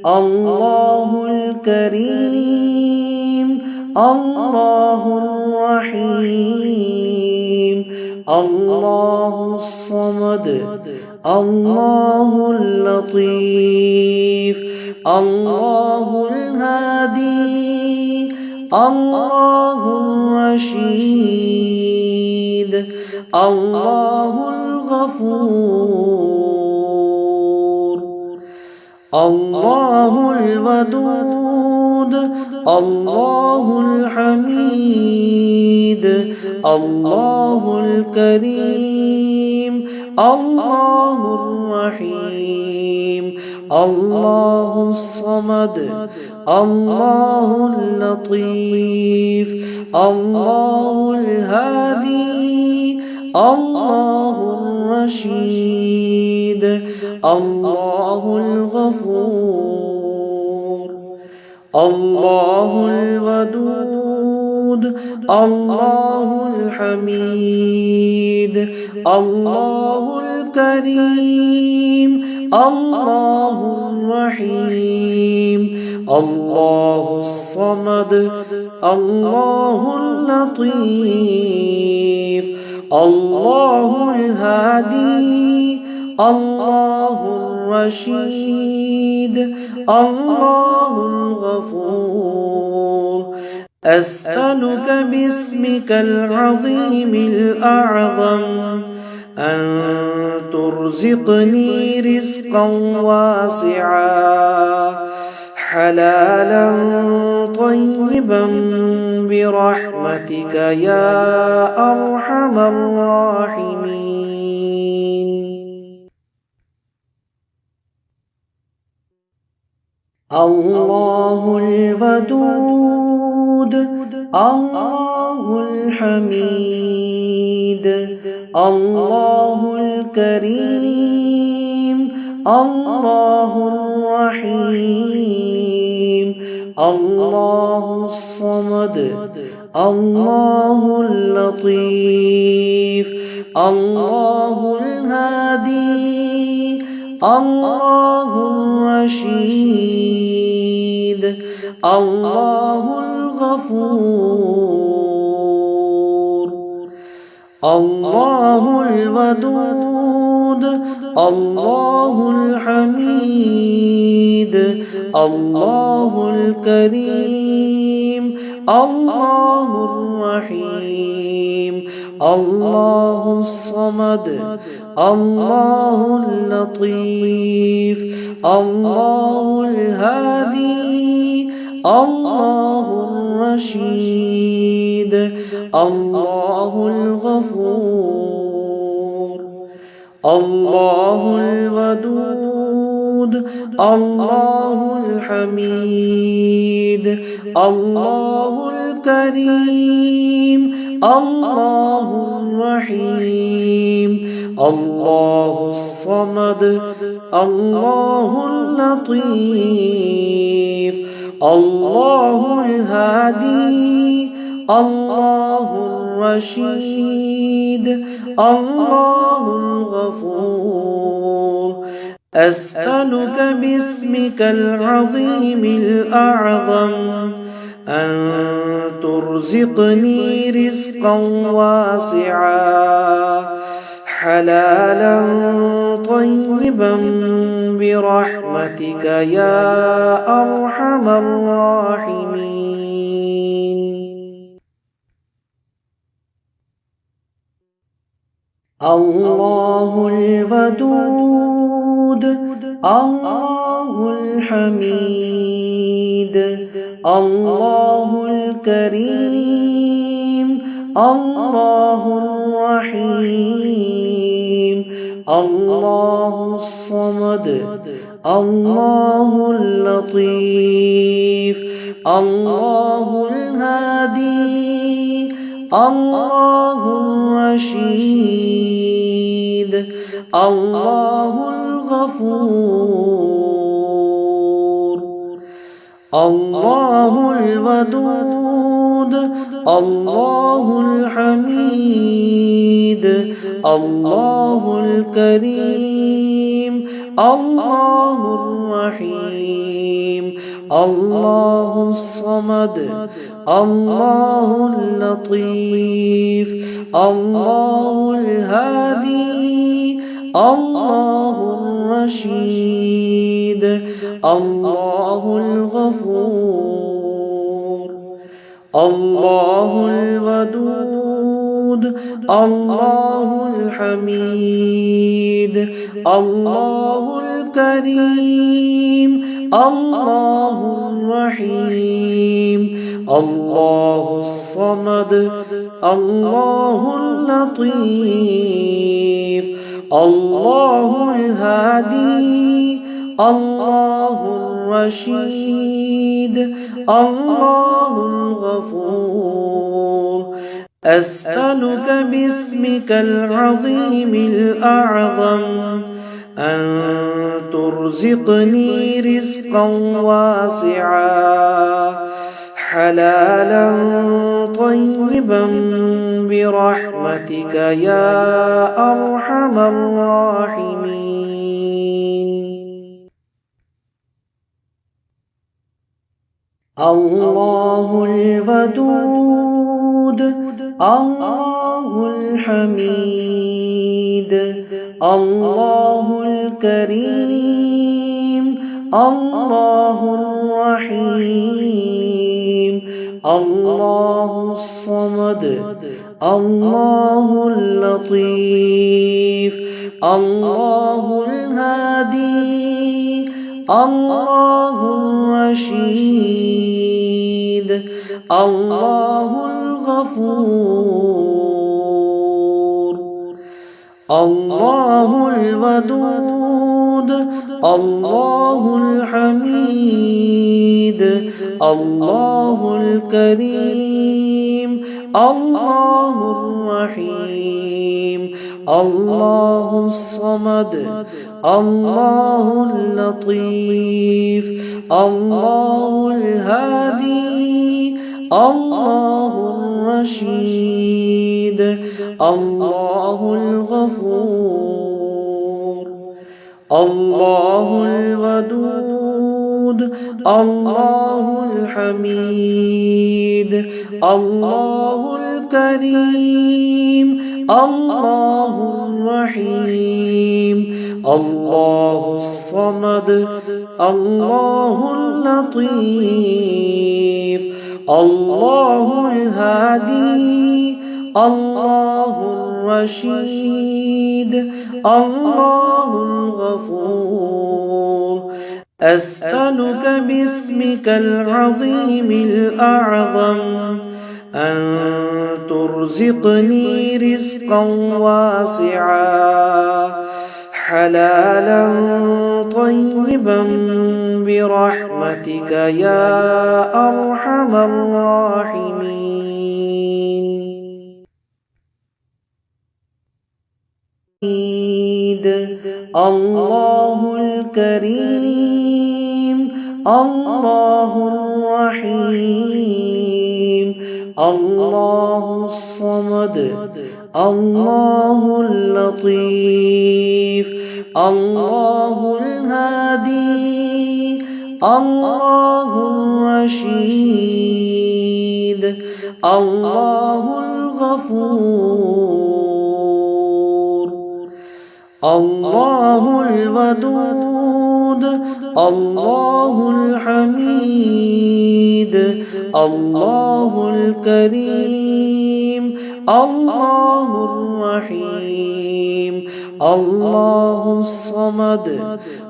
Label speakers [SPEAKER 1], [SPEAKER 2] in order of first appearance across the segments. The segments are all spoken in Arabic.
[SPEAKER 1] الله الكريم الله الرحيم الله الصمد الله اللطيف الله الهادي الله الرشيد الله الغفور الله الودود الله الحميد الله الكريم الله الرحيم الله الصمد الله اللطيف الله الهادي الله الرشيد الله الغفور الله الودود الله الحميد الله الكريم الله الرحيم الله الصمد الله اللطيف الله الهادي الله الرشيد الله الغفور أسألك باسمك العظيم الأعظم أن ترزقني رزقا واسعا حلالا طيبا برحمتك يا أرحم الراحمين. الله الودود الله الحميد الله الكريم الله الرحيم الله الصمد الله اللطيف الله الهادي الله الرشيد الله الغفور الله الودود الله الحميد الله الكريم الله الرحيم الله الصمد الله اللطيف الله الهادي الله الرشيد الله الغفور الله الودود الله الحميد الله الكريم الله الرحيم الله الصمد الله اللطيف الله الهادي الله الرشيد الله الغفور أسألك باسمك العظيم الأعظم أن ترزقني رزقا واسعا حلالا طيبا برحمتك يا أرحم الراحمين. الله الودود الله الحميد الله الكريم الله الرحيم الله الصمد الله اللطيف الله الهادي الله الرشيد الله الغفور الله الودود الله الحميد الله الكريم الله الرحيم الله الصمد الله اللطيف الله الهادي الله الرشيد الله الغفور الله الودود الله الحميد الله الكريم الله الرحيم الله الصمد الله اللطيف الله الهادي الله الرشيد الله الغفور أسألك باسمك العظيم الأعظم أن ترزقني رزقا واسعا حلالا طيبا برحمتك يا أرحم الراحمين. الله الودود الله الحميد الله الكريم الله الرحيم الله الصمد الله اللطيف الله الهادي الله الرشيد الله الغفور الله الودود الله الحميد الله الكريم الله الرحيم الله الصمد الله اللطيف الله الهادي الله الرشيد الله الغفور الله الودود الله الحميد الله الكريم الله الرحيم الله الصمد الله اللطيف الله الهادي الله الرشيد الله الغفور أسألك باسمك العظيم الأعظم أن ترزقني رزقا واسعا حلالا طيبا برحمتك يا أرحم الراحمين. الله الكريم الله الرحيم الله الصمد الله اللطيف الله الهادي الله الرشيد الله الغفور الله الودود الله الحميد الله الكريم الله الرحيم الله الصمد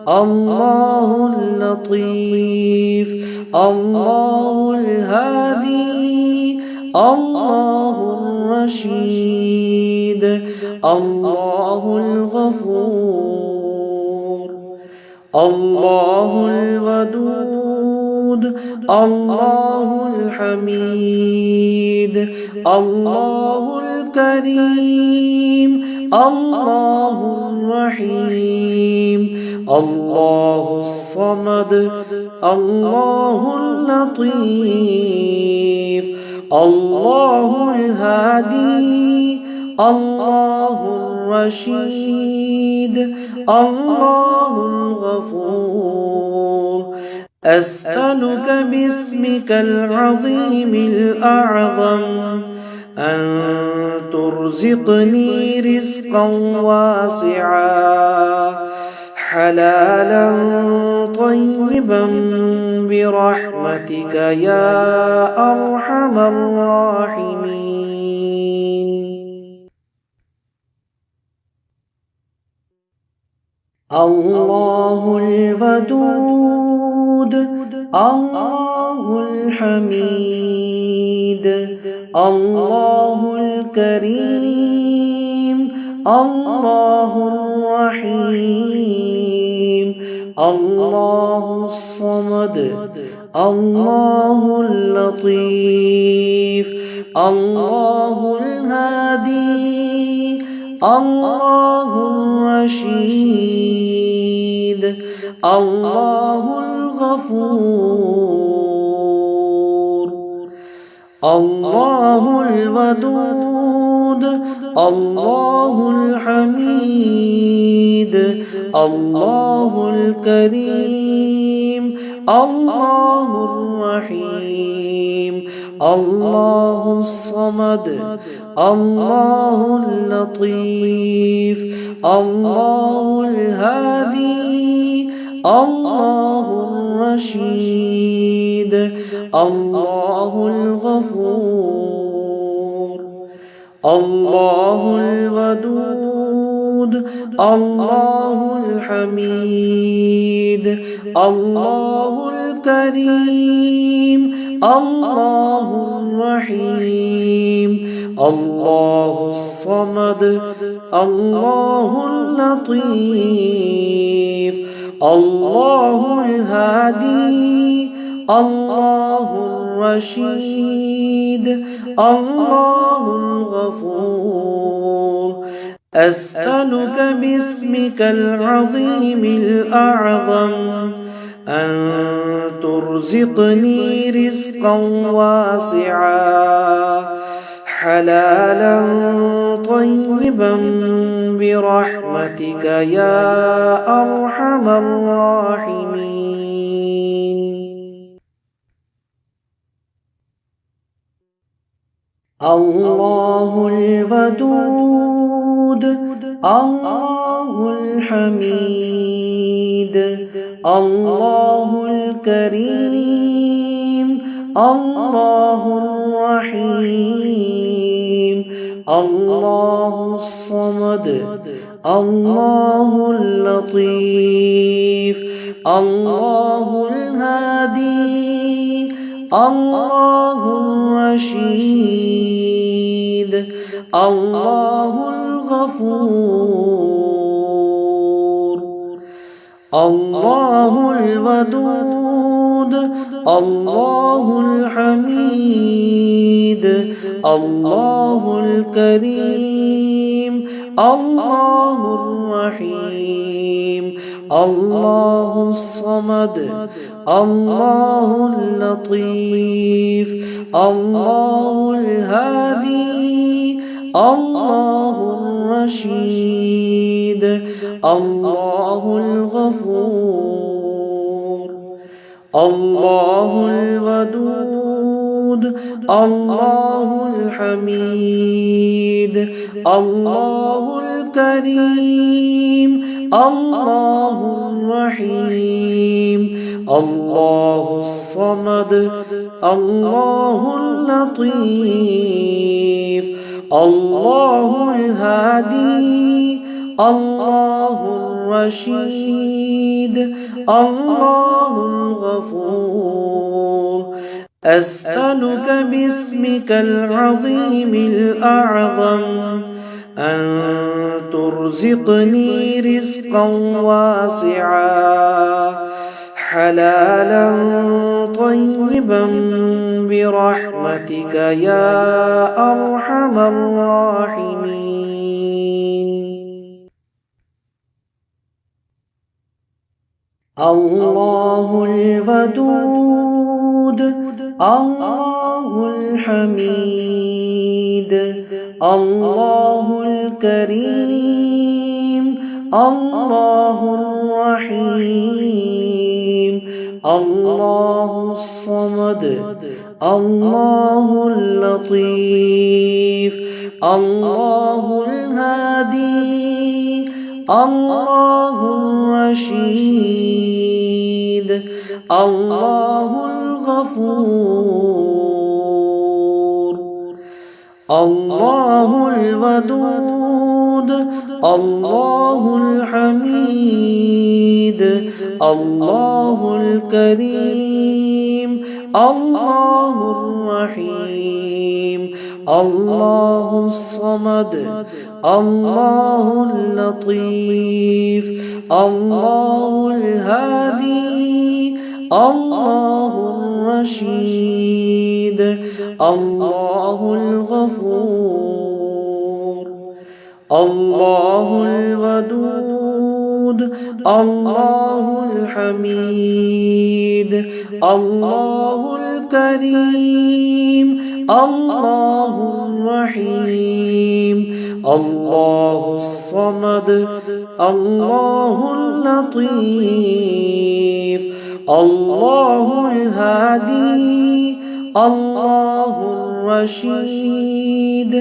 [SPEAKER 1] الله اللطيف الله الهادي الله الرشيد الله الغفور الله الودود الله الحميد الله الكريم الله الرحيم الله الصمد الله اللطيف الله الهادي الله الرشيد الله الغفور أسألك باسمك العظيم الأعظم أن ترزقني رزقا واسعا حلالا طيبا برحمتك يا أرحم الراحمين. الله الودود الله الحميد الله الكريم الله الرحيم الله الصمد الله اللطيف الله الهادي الله الرشيد الله الغفور الله الودود الله الحميد الله الكريم الله الرحيم الله الصمد الله اللطيف الله الهادي الله الرشيد الله الغفور الله الودود الله الحميد الله الكريم الله الرحيم الله الصمد الله اللطيف الله الهادي الله الرشيد الله الغفور أسألك باسمك العظيم الأعظم أن ترزقني رزقا واسعا حلالا طيبا برحمتك يا أرحم الراحمين. الله الودود الله الحميد الله الكريم الله الرحيم الله الصمد الله اللطيف الله الهادي الله الرشيد الله الغفور الله الودود الله الحميد الله الكريم الله الرحيم الله الصمد الله اللطيف الله الهادي الله الرشيد الله الغفور الله الودود الله الحميد الله الكريم الله الرحيم الله الصمد الله اللطيف الله الهادي الله الرشيد الله الغفور أسألك باسمك العظيم الأعظم أن ترزقني رزقا واسعا حلالا طيبا برحمتك يا أرحم الراحمين. الله الودود الله الحميد الله الكريم الله الرحيم الله الصمد الله اللطيف الله الهادي الله الرشيد الله الغفور الله الودود الله الحميد الله الكريم الله الرحيم الله الصمد الله اللطيف الله الهادي الله الرشيد الله الغفور الله الودود الله الحميد الله الكريم الله الرحيم الله الصمد الله اللطيف الله الهادي الله الرشيد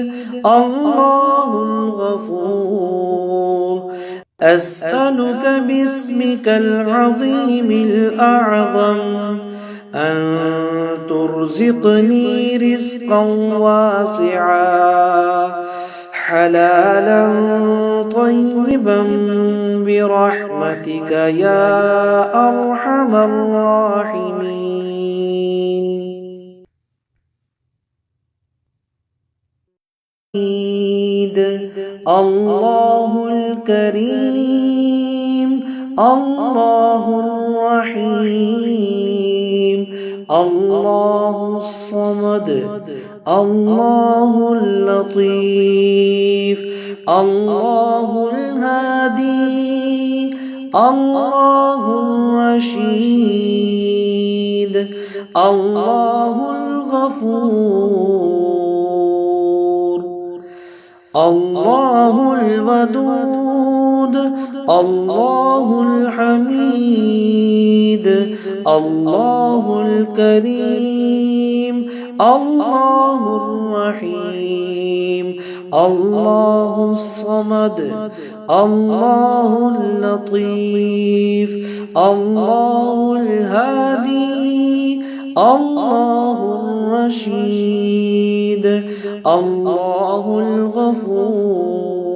[SPEAKER 1] الله الغفور أسألك باسمك العظيم الأعظم أن ترزقني رزقا واسعا حلالا طيبا برحمتك يا أرحم الراحمين. الله الكريم الله الرحيم الله الصمد الله اللطيف الله الهادي الله الرشيد الله الغفور الله الودود الله الحميد الله الكريم الله الرحيم الله الصمد الله اللطيف الله الهادي الله الرشيد الله الغفور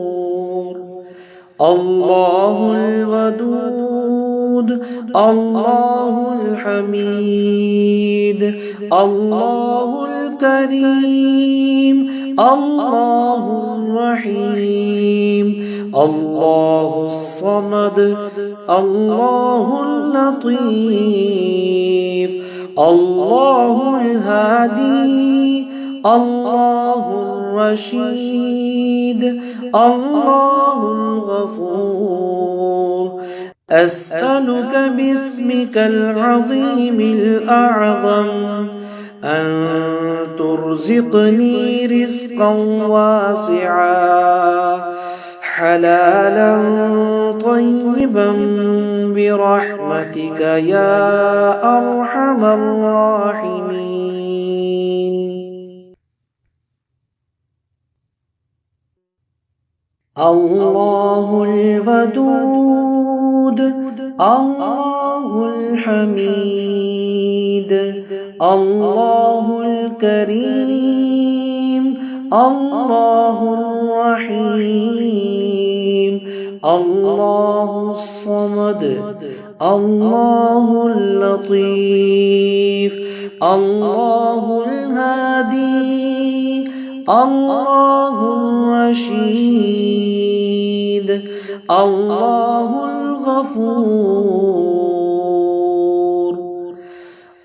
[SPEAKER 1] الله الودود الله الحميد الله الكريم الله الرحيم الله الصمد الله اللطيف الله الهادي الله الرشيد الله الغفور أسألك باسمك العظيم الأعظم أن ترزقني رزقا واسعا حلالا طيبا برحمتك يا أرحم الراحمين. الله الودود الله الحميد الله الكريم الله الرحيم الله الصمد الله اللطيف الله الهادي الله الرشيد الله الغفور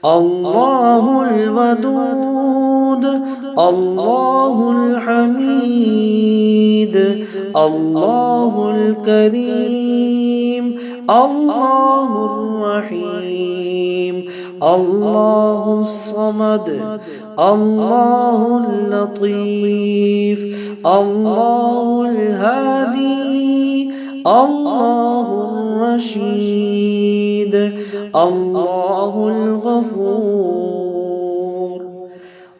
[SPEAKER 1] الله الودود الله الحميد الله الكريم الله الرحيم الله الصمد الله اللطيف الله الهادي الله الرشيد الله الغفور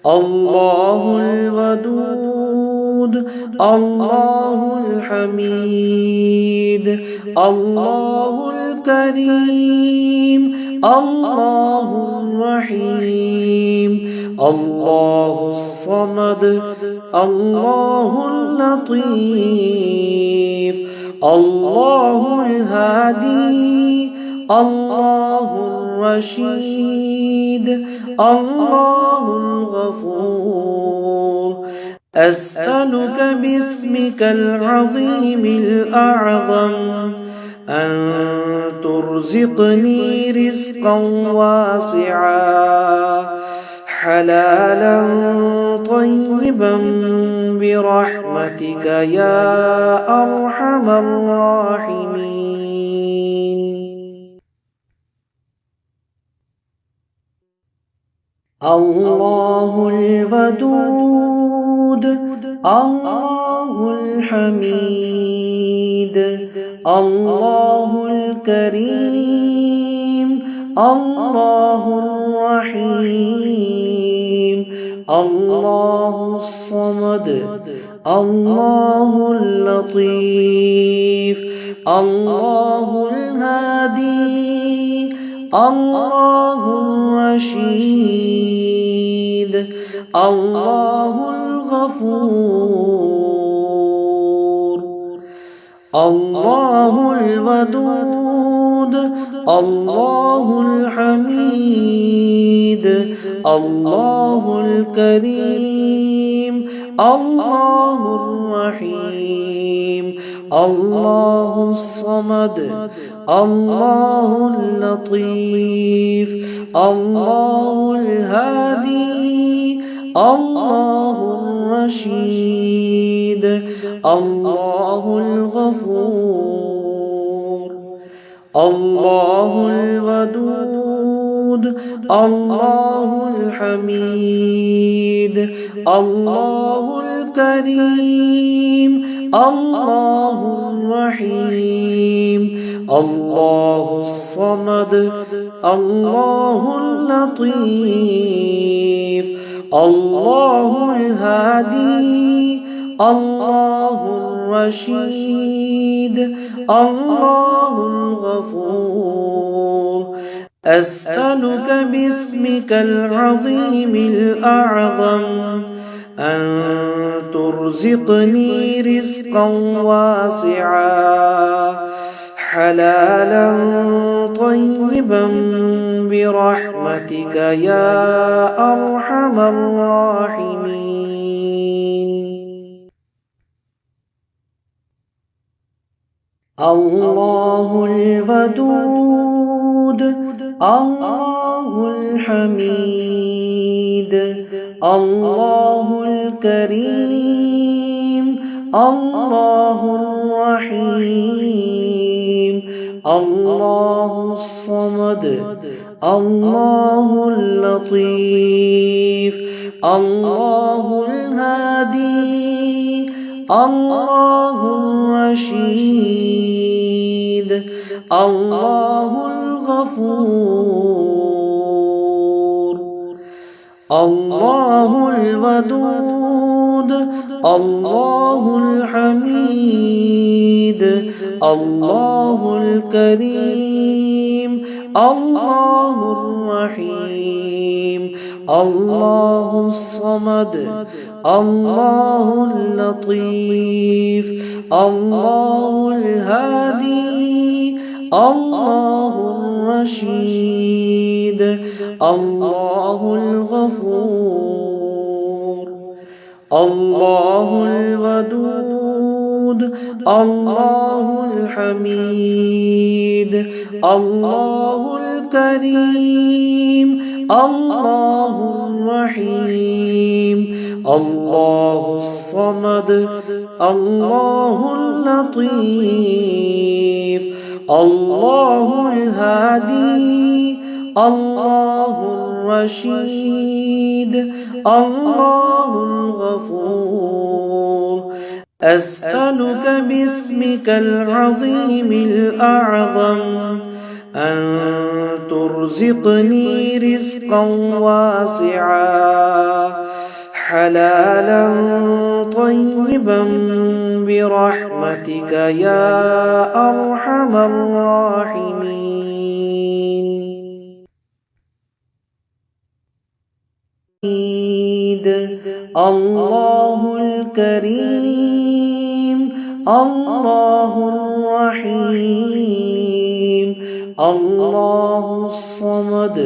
[SPEAKER 1] الله الودود الله الحميد الله الكريم الله الرحيم الله الصمد الله اللطيف الله الهادي الله الرشيد الله الغفور أسألك باسمك العظيم الأعظم أن ترزقني رزقا واسعا حلالا طيبا برحمتك يا أرحم الراحمين. الله الودود الله الحميد الله الكريم الله الرحيم الله الصمد الله اللطيف الله الهادي الله الرشيد الله الغفور الله الودود الله الحميد الله الكريم الله الرحيم الله الصمد الله اللطيف الله الهادي الله الرشيد الله الغفور الله الودود الله الحميد الله الكريم الله الرحيم الله الصمد الله اللطيف الله الهادي الله الرشيد الله الغفور أسألك باسمك العظيم الأعظم أن ترزقني رزقا واسعا حلالا طيبا برحمتك يا أرحم الراحمين. الله الودود الله الحميد الله الكريم الله الرحيم الله الصمد الله اللطيف الله الهادي الله الرشيد الله الغفور الله الودود الله الحميد الله الكريم الله الرحيم الله الصمد الله اللطيف الله الهادي الله الرشيد الله الغفور الله الودود الله الحميد الله الكريم الله الرحيم الله الصمد الله اللطيف الله الهادي الله الرشيد الله الغفور. أسألك باسمك العظيم الأعظم أن ترزقني رزقا واسعا حلالا طيبا برحمتك يا أرحم الراحمين. الله الكريم الله الرحيم الله الصمد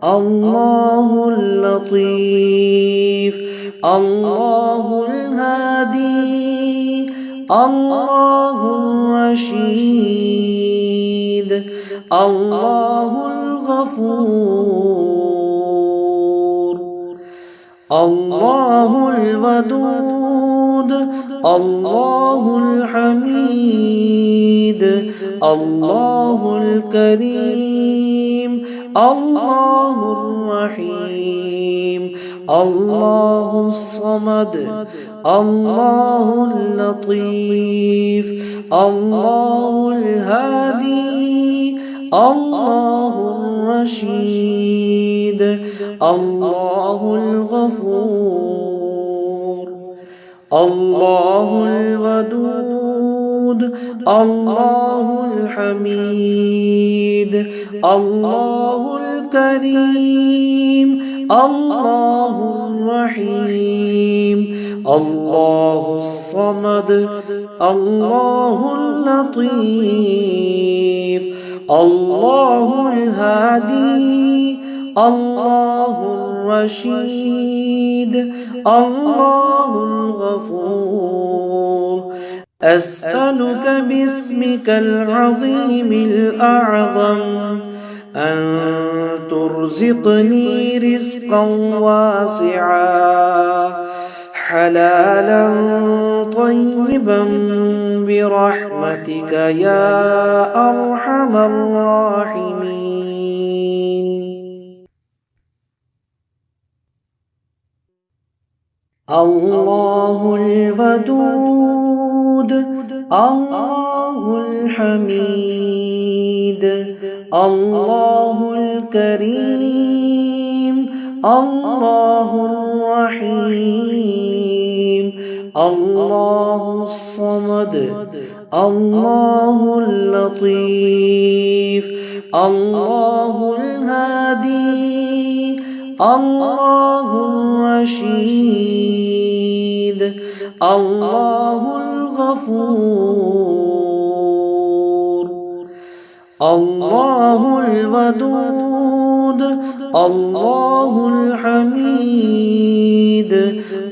[SPEAKER 1] الله اللطيف الله الهادي الله الرشيد الله الغفور الله الودود الله الحميد الله الكريم الله الرحيم الله الصمد الله اللطيف الله الهادي الله الرشيد الله الغفور الله الودود الله الحميد الله الكريم الله الرحيم الله الصمد الله اللطيف الله الهادي الله الرشيد الله الغفور. أسألك باسمك العظيم الأعظم أن ترزقني رزقا واسعا حلالا طيبا برحمتك يا أرحم الراحمين. الله الودود الله الحميد الله الكريم الله الرحيم الله الصمد الله اللطيف الله الهادي الله الرشيد الله الغفور الله الودود الله الحميد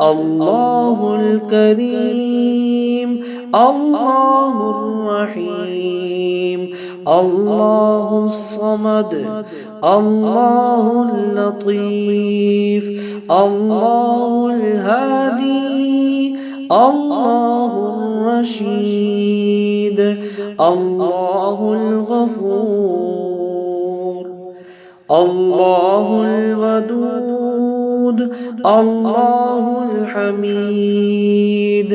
[SPEAKER 1] الله الكريم الله الرحيم الله الصمد الله اللطيف الله الهادي الله الرشيد الله الغفور الله الودود الله الحميد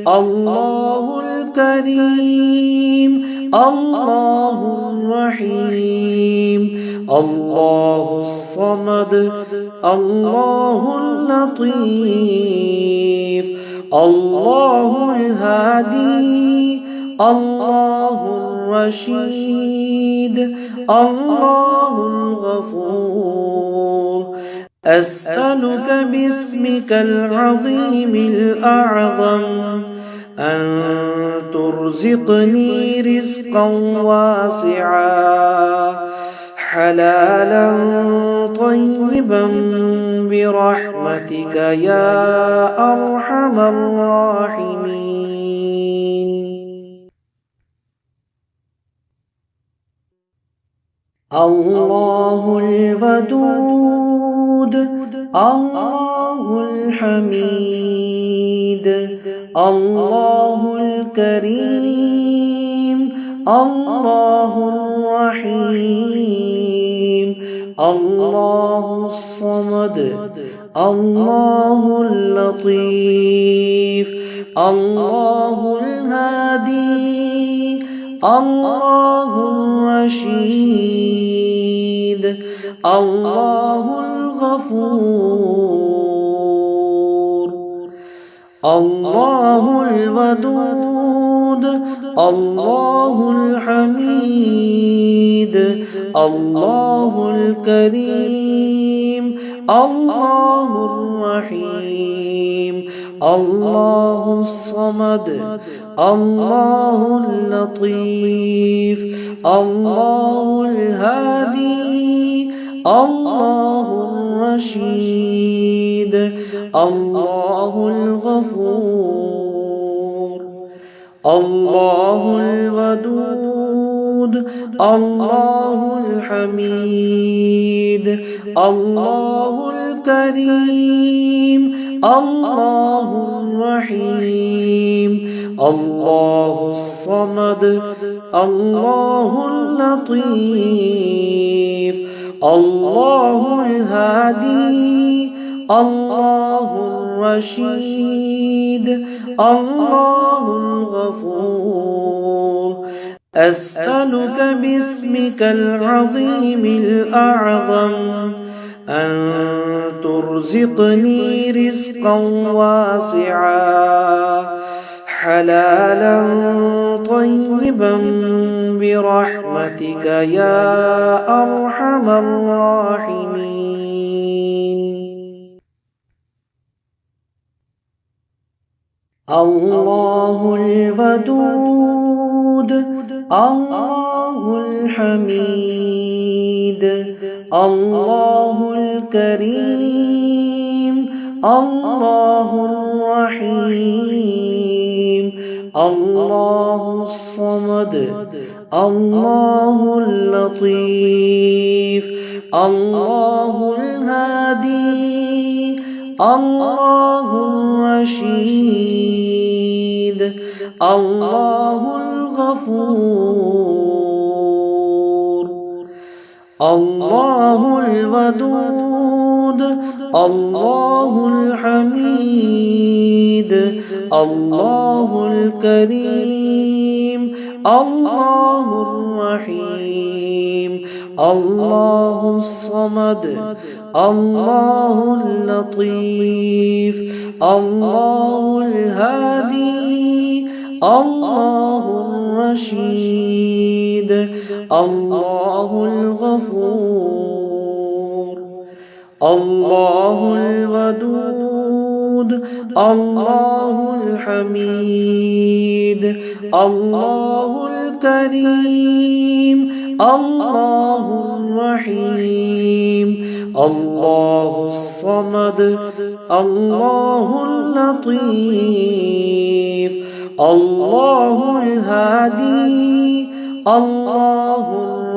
[SPEAKER 1] الله الكريم الله الرحيم الله الصمد الله اللطيف الله الهادي الله الرشيد الله الغفور. أسألك باسمك العظيم الأعظم أن ترزقني رزقا واسعا حلالا طيبا برحمتك يا أرحم الراحمين. الله الودود الله الحميد الله الكريم الله الرحيم الله الصمد الله اللطيف الله الهادي الله الرشيد الله الغفور الله الودود الله الحميد الله الكريم الله الرحيم الله الصمد الله اللطيف الله الهادي الله الرشيد الله الغفور الله الودود الله الحميد الله الكريم الله الرحيم الله الصمد الله اللطيف الله الهادي الله الرشيد الله الغفور أسألك باسمك العظيم الأعظم أن ترزقني رزقا واسعا حلالا طيبا برحمتك يا أرحم الراحمين. الله الودود الله الحميد الله الكريم الله الرحيم الله الصمد الله اللطيف الله الهادي الله الرشيد الله الغفور الله الودود الله الحميد الله الكريم الله الرحيم الله الصمد الله اللطيف الله الهادي الله الرشيد الله الغفور الله الودود الله الحميد الله الكريم الله الرحيم الله الصمد الله اللطيف الله الهادي الله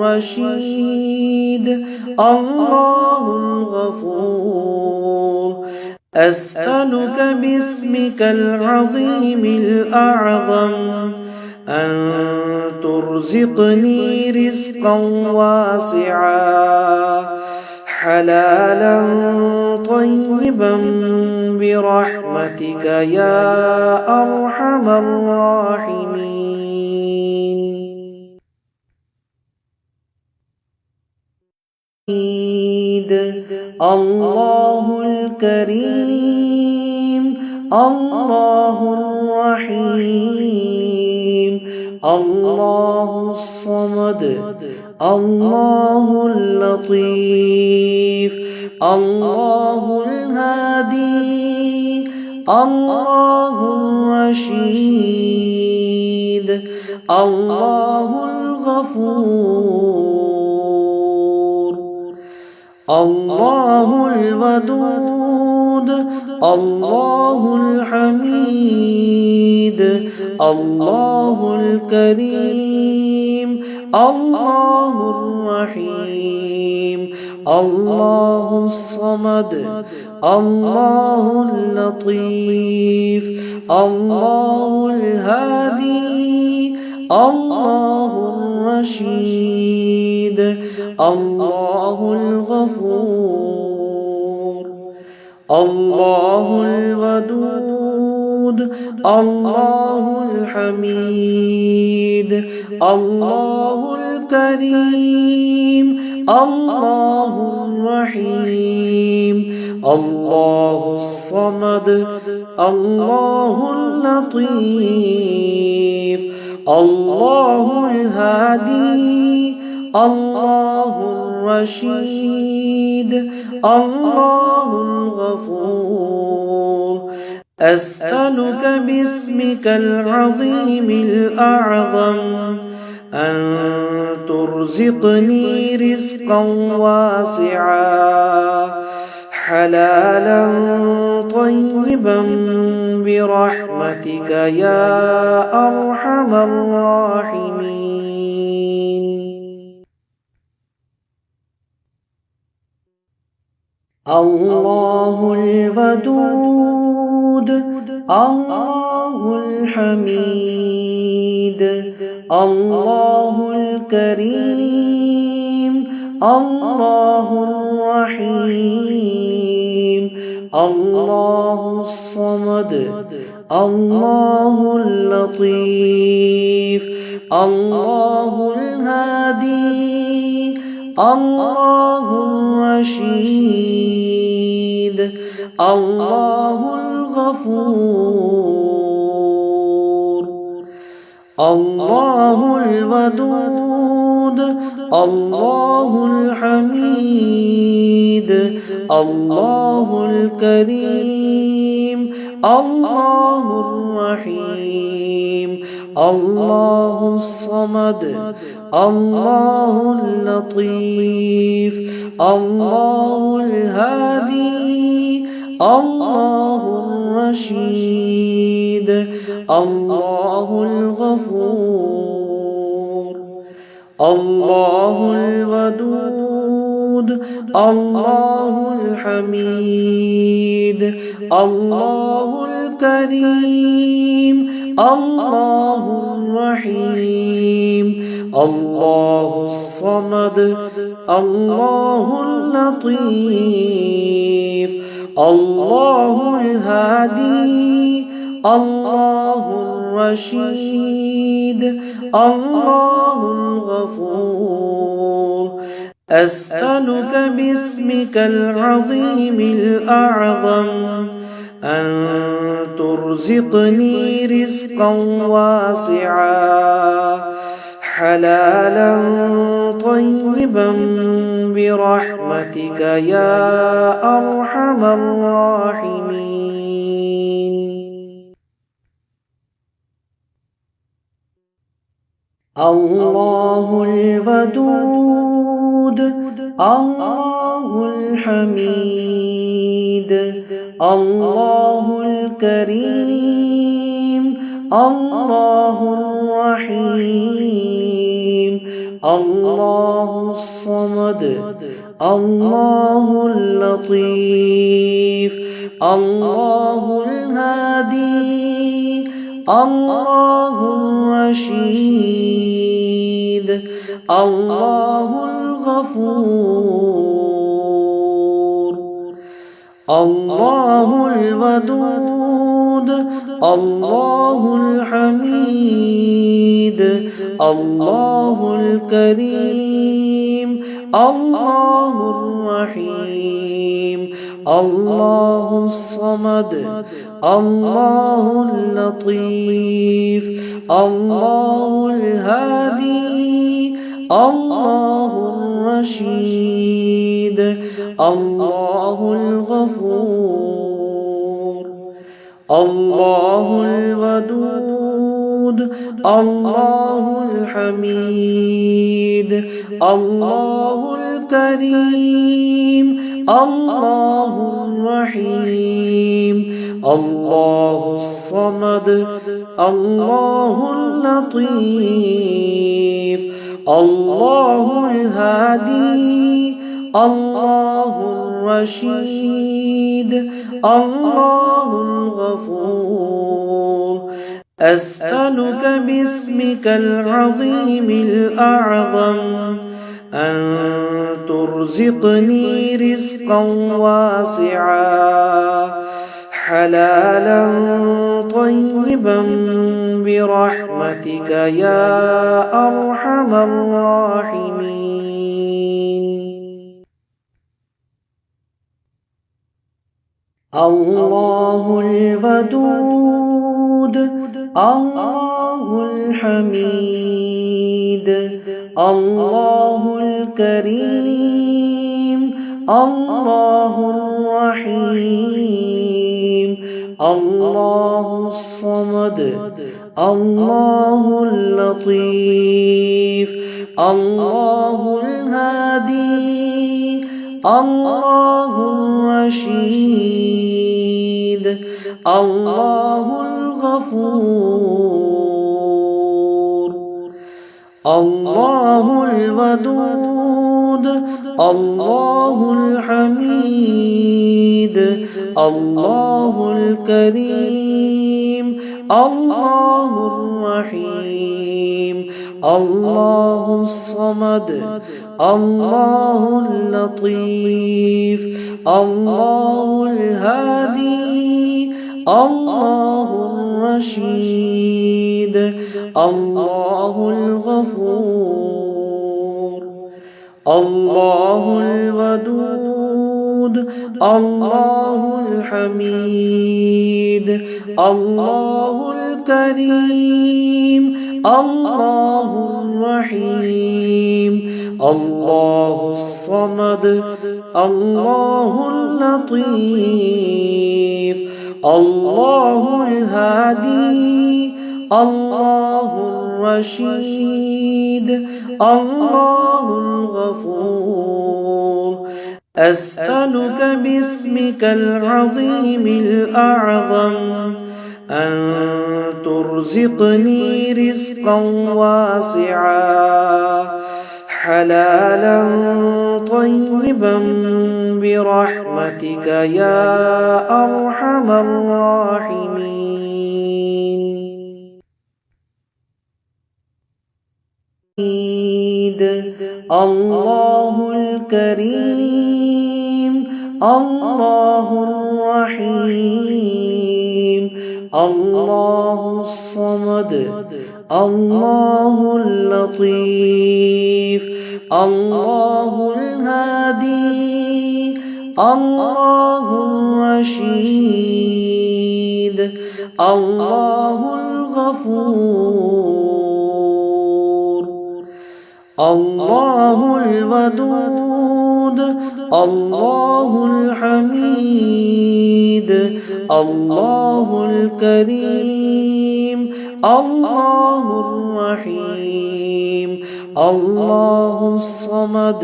[SPEAKER 1] الرشيد الله الغفور أسألك باسمك العظيم الأعظم أن ترزقني رزقا واسعا حلالا طيبا برحمتك يا أرحم الراحمين. الله الكريم الله الرحيم الله الصمد الله اللطيف الله الهادي الله الرشيد الله الغفور الله الودود الله الحميد الله الكريم الله الرحيم الله الصمد الله اللطيف الله الهادي الله الرشيد الله الغفور. الله الودود الله الحميد الله الكريم الله الرحيم الله الصمد الله اللطيف الله الهادي الله الرشيد الله الغفور. أسألك باسمك العظيم الأعظم أن ترزقني رزقا واسعا حلالا طيبا برحمتك يا أرحم الراحمين. الله الودود الله الحميد الله الكريم الله الرحيم الله الصمد الله اللطيف الله الهادي الله الرشيد الله الغفور. الله الودود الله الحميد الله الكريم الله الرحيم الله الصمد الله اللطيف الله الهادي الله الرشيد الله الغفور. الله الودود الله الحميد الله الكريم الله الرحيم الله الصمد الله اللطيف الله الهادي الله الرشيد الله الغفور. أسألك باسمك العظيم الأعظم أن ترزقني رزقا واسعا حلالا طيبا برحمتك يا أرحم الراحمين. الله الودود الله الحميد الله الكريم الله الرحيم الله الصمد الله اللطيف الله الهادي الله الرشيد الله الغفور. الله الودود الله الحميد الله الكريم الله الرحيم الله الصمد الله اللطيف الله الهادي الله الرشيد الله الغفور. الله الودود الله الحميد الله الكريم الله الرحيم الله الصمد الله اللطيف الله الهادي الله الرشيد الله الغفور. أسألك باسمك العظيم الأعظم أن ترزقني رزقا واسعا حلالا طيبا برحمتك يا أرحم الراحمين. الله الودود الله الحميد الله الكريم الله الرحيم الله الصمد الله اللطيف الله الهادي الله الرشيد الله الغفور الله الودود الله الحميد الله الكريم الله الرحيم الله الصمد الله اللطيف الله الهادي الله الرشيد الله الغفور الله الودود الله الحميد الله الكريم الله الرحيم الله الصمد الله اللطيف الله الهادي الله الرشيد الله الغفور أسألك باسمك العظيم الأعظم أن ترزقني رزقا واسعا حلالا طيبا برحمتك يا أرحم الراحمين. الله الكريم الله الرحيم الله الصمد الله اللطيف الله الهادي الله الرشيد الله الغفور الله الودود الله الحميد الله الكريم الله الرحيم الله الصمد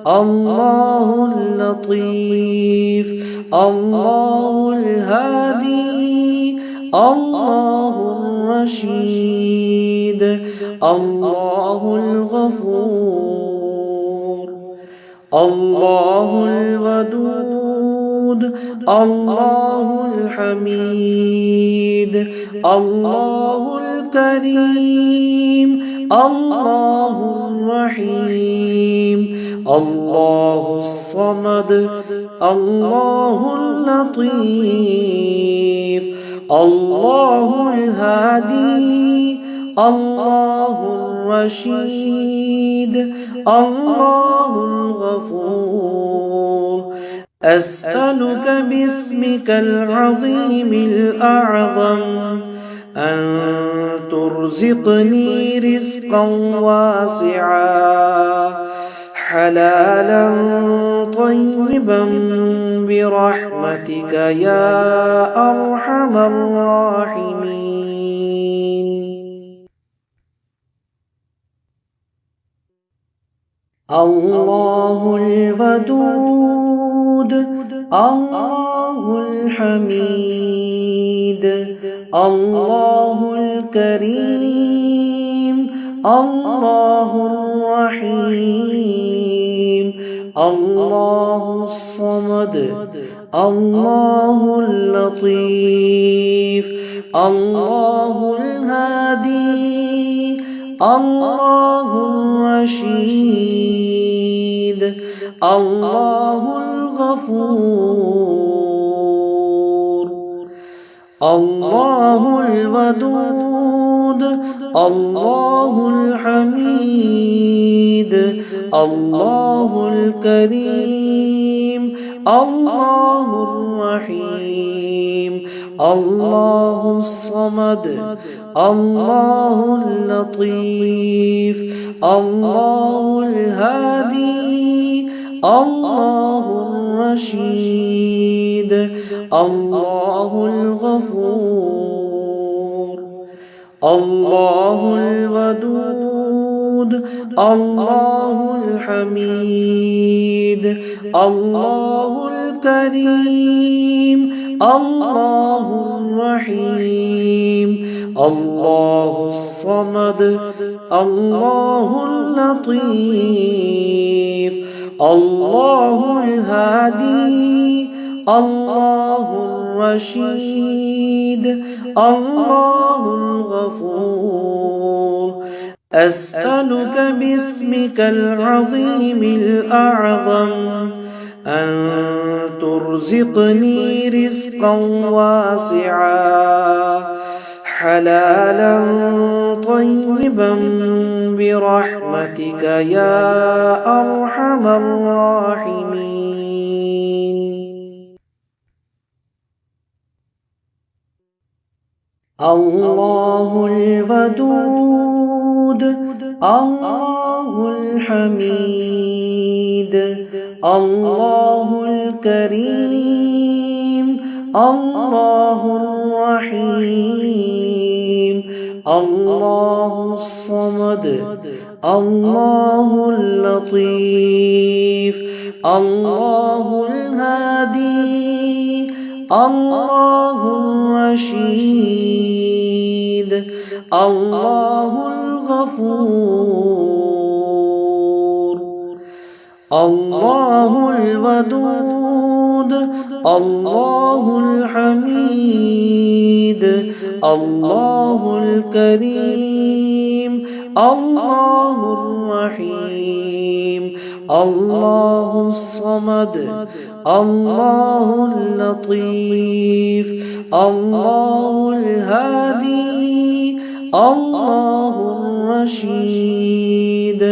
[SPEAKER 1] الله اللطيف الله الهادي الله الرشيد الله الغفور الله الودود الله الحميد الله الكريم الله الرحيم الله الصمد الله اللطيف الله الهادي الله الرشيد الله الغفور أسألك باسمك العظيم الأعظم أن ترزقني رزقا واسعا حلالا طيبا برحمتك يا أرحم الراحمين. الله الودود الله الحميد الله الكريم الله الرحيم الله الصمد الله اللطيف الله الهادي الله الرشيد الله الغفور الله الودود الله الحميد الله الكريم الله الرحيم الله الصمد الله اللطيف الله الهادي الله الرشيد الله الغفور الله الودود الله الحميد الله الكريم الله الرحيم الله الصمد الله اللطيف الله الهادي الله الرشيد الله الغفور أسألك باسمك العظيم الأعظم أن ترزقني رزقا واسعا حلالا طيبا برحمتك يا أرحم الراحمين. الله الودود الله الحميد الله الكريم الله الرحيم الله الصمد الله اللطيف الله الهادي الله الرشيد الله الغفور الله الودود الله الحميد الله الكريم الله الرحيم الله الصمد الله اللطيف الله الهادي الله الرشيد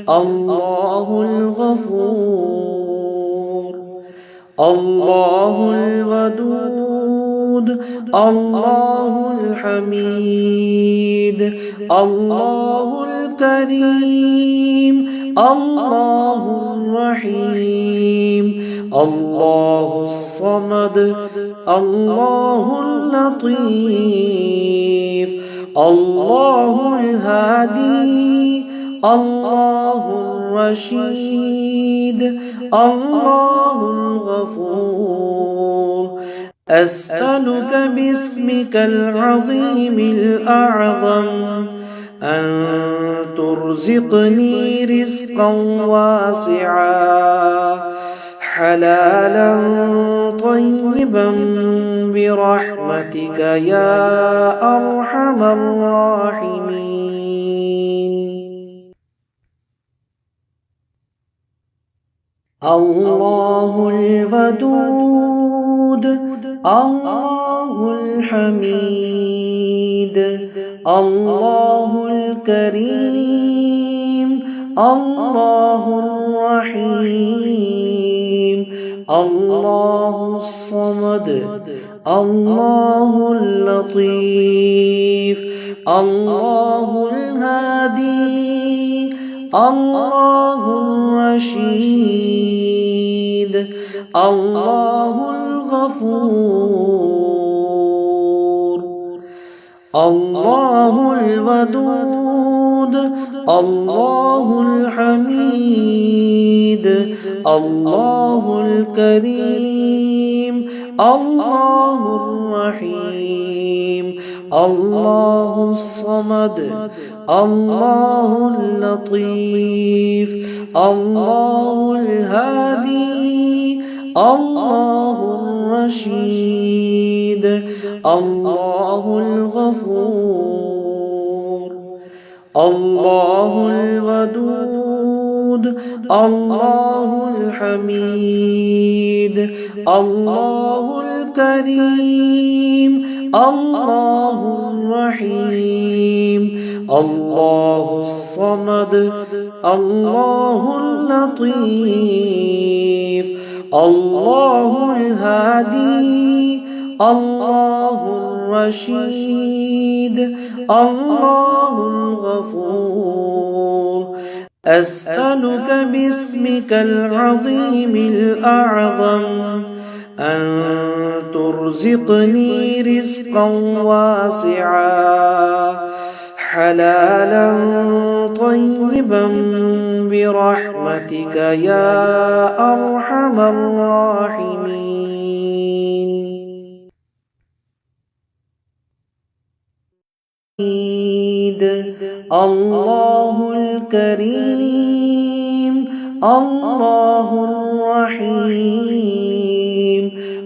[SPEAKER 1] الله الغفور الله الودود الله الحميد الله الكريم الله الرحيم الله الصمد الله اللطيف الله الهادي الله الرشيد الله الغفور أسألك باسمك العظيم الأعظم أن ترزقني رزقا واسعا حلالا طيبا برحمتك يا أرحم الراحمين. الله الودود الله الحميد الله الكريم الله الرحيم الله الصمد الله اللطيف الله الهادي الله الرشيد الله الغفور الله الودود الله الحميد الله الكريم الله الرحيم الله الصمد الله اللطيف الله الهادي الله الرشيد الله الغفور الله الودود الله الحميد الله الكريم الله الرحيم الله الصمد الله اللطيف الله الهادي الله الرشيد الله الغفور أسألك باسمك العظيم الأعظم أن ترزقني رزقا واسعا حلالا طيبا برحمتك يا أرحم الراحمين. الله الكريم الله الرحيم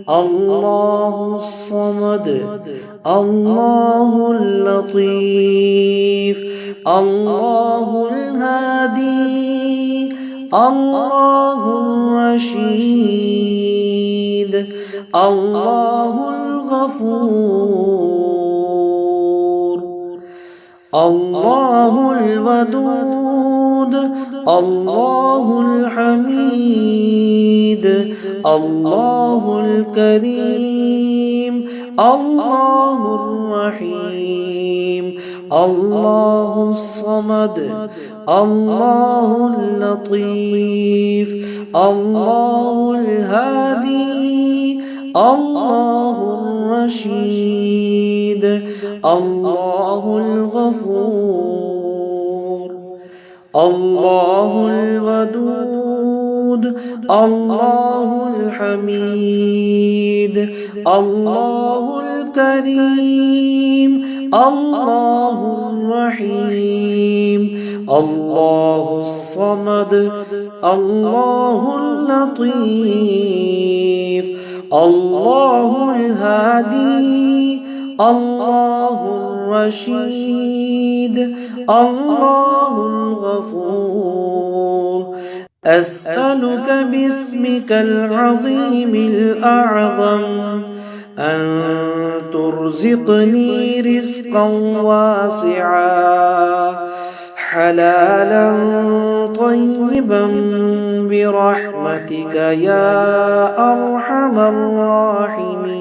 [SPEAKER 1] الله الصمد الله اللطيف الله الهادي الله الرشيد الله الغفور الله الودود الله الحميد الله الكريم الله الرحيم الله الصمد الله اللطيف الله الهادي الله الرشيد الله الغفور الله الودود الله الحميد الله الكريم الله الرحيم الله الصمد الله اللطيف الله الهادي الله الرشيد الله الغفور أسألك باسمك العظيم الأعظم أن ترزقني رزقا واسعا حلالا طيبا برحمتك يا أرحم الراحمين.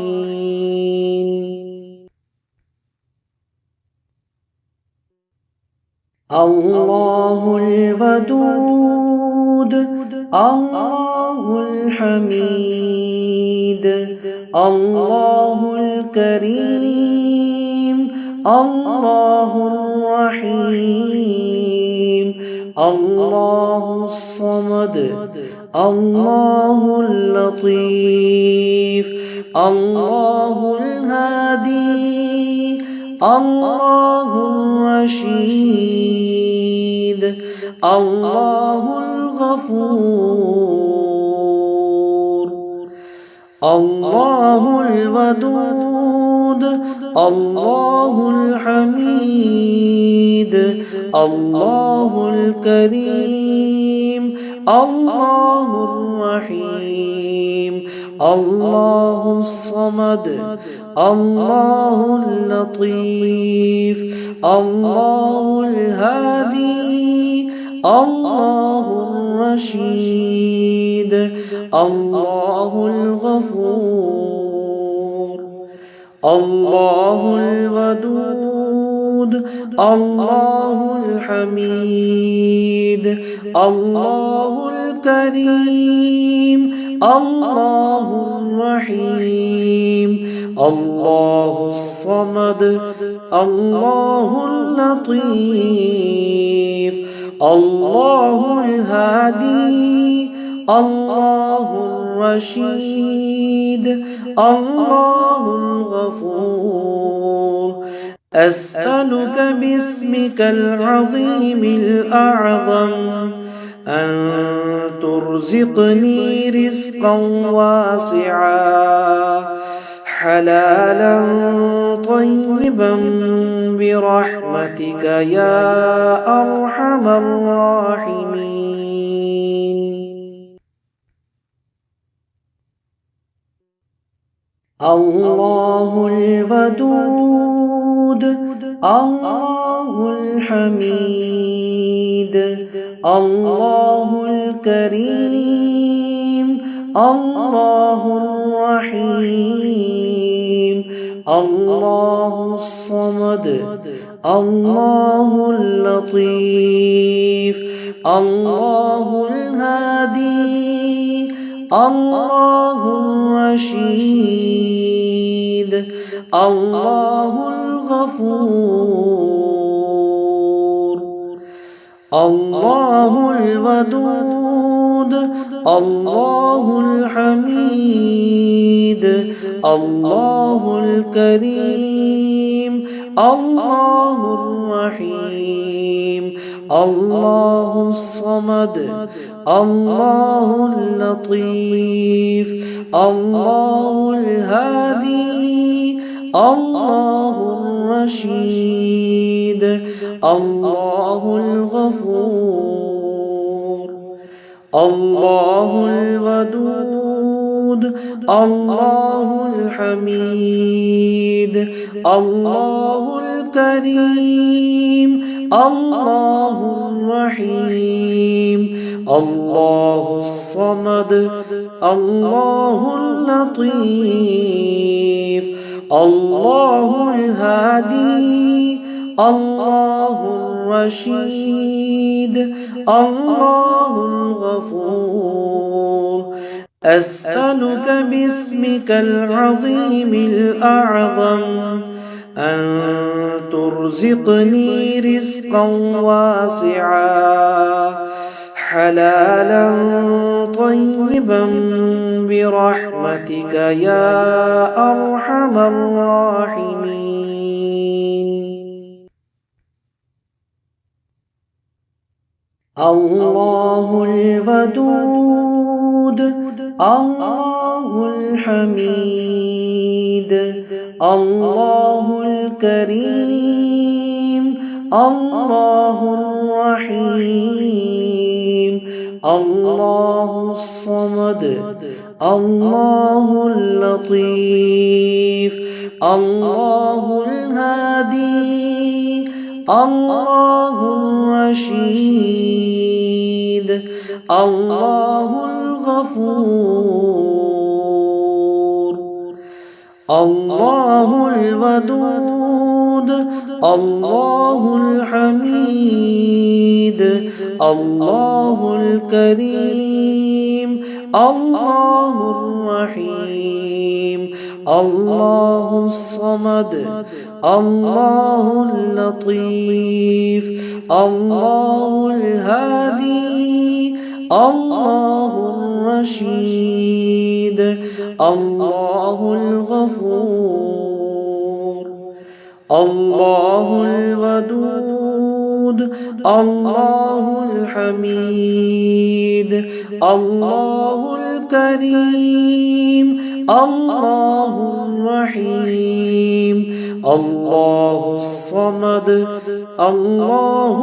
[SPEAKER 1] الله الودود الله الحميد الله الكريم الله الرحيم الله الصمد الله اللطيف الله الهادي الله الرشيد الله الغفور الله الودود الله الحميد الله الكريم الله الرحيم الله الصمد الله اللطيف الله الهادي الله الرشيد الله الغفور الله الودود الله الحميد الله الكريم الله الرحيم الله الصمد الله اللطيف الله الهادي الله الرشيد الله الغفور أسألك باسمك العظيم الأعظم أن ترزقني رزقا واسعا حلالا طيبا برحمتك يا أرحم الراحمين. الله الودود الله الحميد الله الكريم الله الرحيم الله الصمد الله اللطيف الله الهادي الله الرشيد الله الغفور الله الودود الله الحميد الله الكريم الله الرحيم الله الصمد الله اللطيف الله الهادي الله الرشيد الله الغفور الله الودود الله الحميد الله الكريم الله الرحيم الله الصمد الله اللطيف الله الهادي الله الرشيد الله الغفور أسألك باسمك العظيم الأعظم أن ترزقني رزقا واسعا حلالا طيبا برحمتك يا أرحم الراحمين. الله الودود الله الحميد الله الكريم الله الرحيم الله الصمد الله اللطيف الله الهادي الله الرشيد الله الغفور الله الودود الله الحميد الله الكريم الله الرحيم الله الصمد الله اللطيف الله الهادي الله الرشيد الله الغفور الله الودود الله الحميد الله الكريم الله الرحيم الله الصمد الله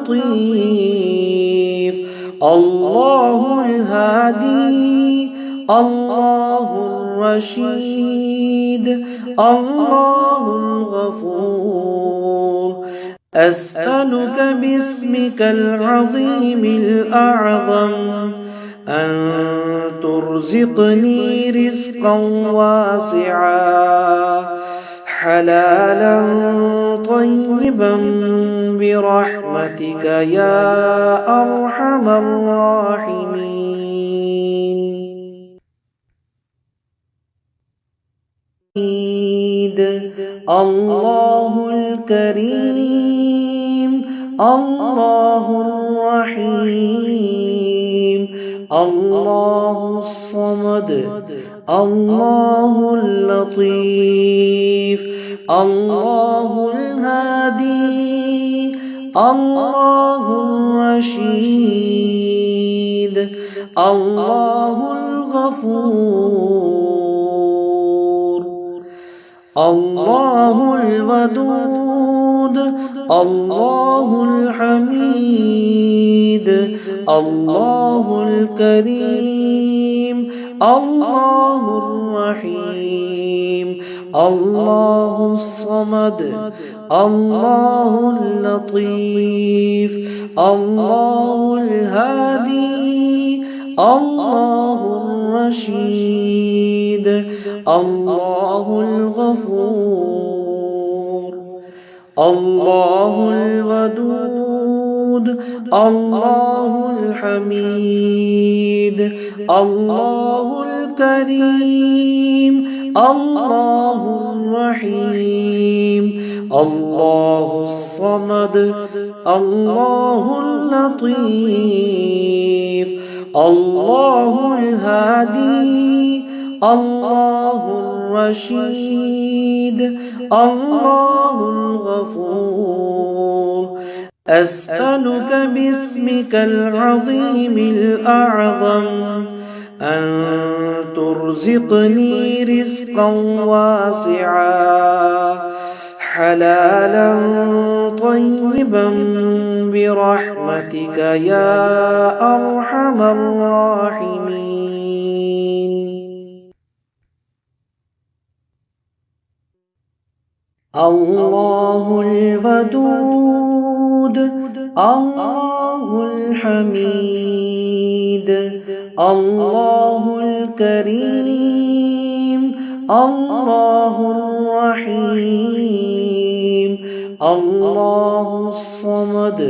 [SPEAKER 1] اللطيف الله الهادي الله الرشيد الله الغفور أسألك باسمك العظيم الأعظم أن ترزقني رزقا واسعا حلالا طيبا برحمتك يا أرحم الراحمين. الله الكريم الله الرحيم الله الصمد الله اللطيف الله الهادي الله الرشيد الله الغفور الله الودود الله الحميد الله الكريم الله الرحيم الله الصمد الله اللطيف الله الهادي الله الرشيد الله الغفور الله الودود الله الحميد الله الكريم الله الرحيم الله الصمد الله اللطيف الله الهادي الله الرشيد الله الغفور أسألك باسمك العظيم الأعظم أن ترزقني رزقا واسعا حلالا طيبا برحمتك يا أرحم الراحمين. الله الودود الله الحميد الله الكريم الله الرحيم الله الصمد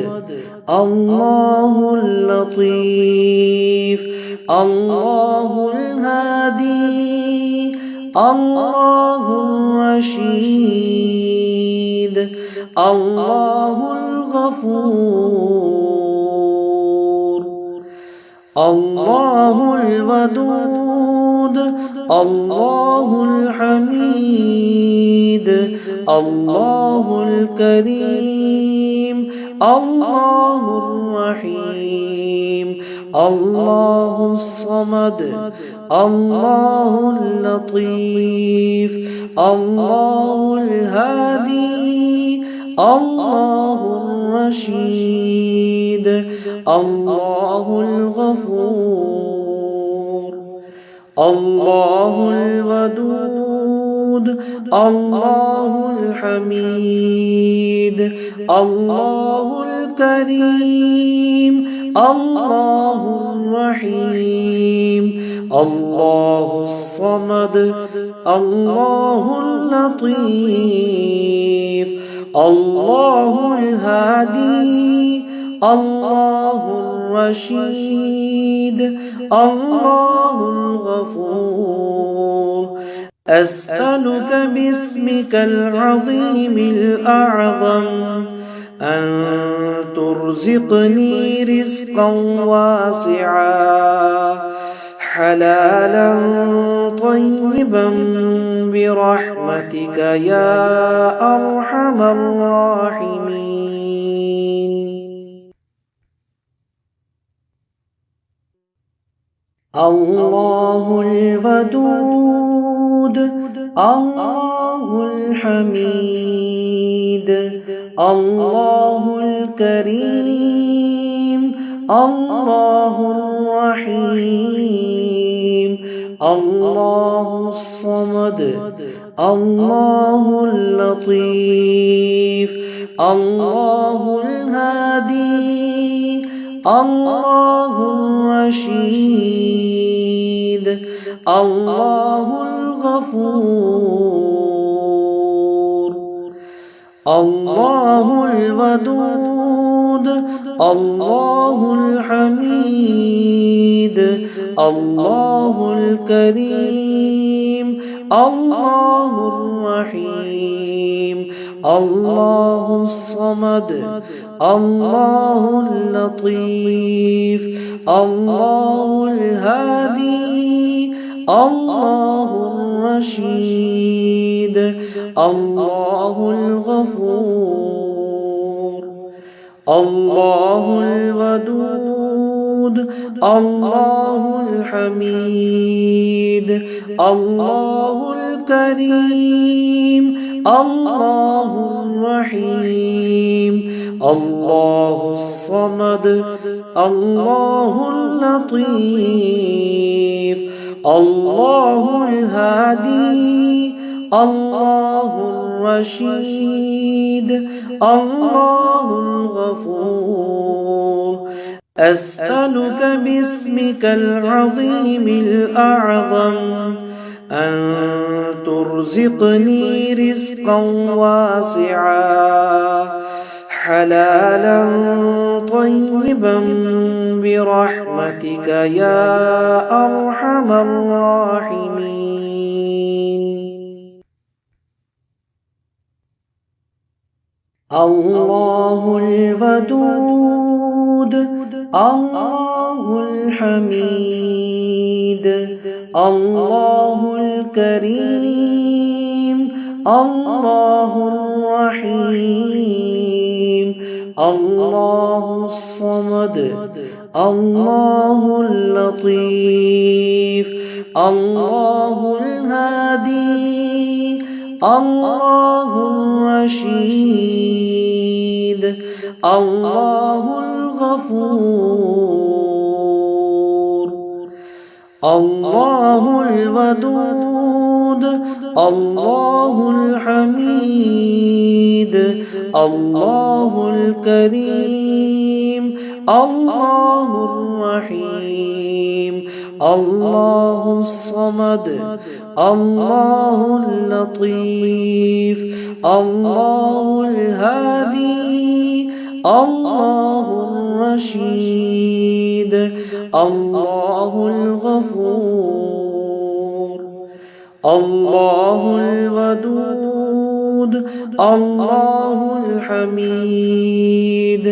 [SPEAKER 1] الله اللطيف الله الهادي الله الرشيد الله الغفور الله الودود الله الحميد الله الكريم الله الرحيم الله الصمد الله اللطيف الله الهادي الله الرشيد الله الغفور الله الودود الله الحميد الله الكريم الله الرحيم الله الصمد الله اللطيف الله الهادي الله الرشيد الله الغفور أسألك باسمك العظيم الأعظم أن ترزقني رزقا واسعا حلالا طيبا برحمتك يا أرحم الراحمين. الله الودود الله الحميد الله الكريم الله الرحيم الله الصمد الله اللطيف الله الهادي الله الرشيد الله الغفور الله الودود الله الحميد الله الكريم الله الرحيم الله الصمد الله اللطيف الله الهادي الله الرشيد الله الغفور الله الودود الله الحميد الله الكريم الله الرحيم الله الصمد الله اللطيف الله الهادي الله الرشيد الله الغفور أسألك باسمك العظيم الأعظم أن ترزقني رزقا واسعا حلالا طيبا برحمتك يا أرحم الراحمين. الله الودود الله الحميد الله الكريم الله الرحيم الله الصمد الله اللطيف الله الهادي الله الرشيد الله الغفور الله الودود الله الحميد الله الكريم الله الرحيم الله الصمد الله اللطيف الله الهادي الله الرشيد الله الغفور الله الودود الله الحميد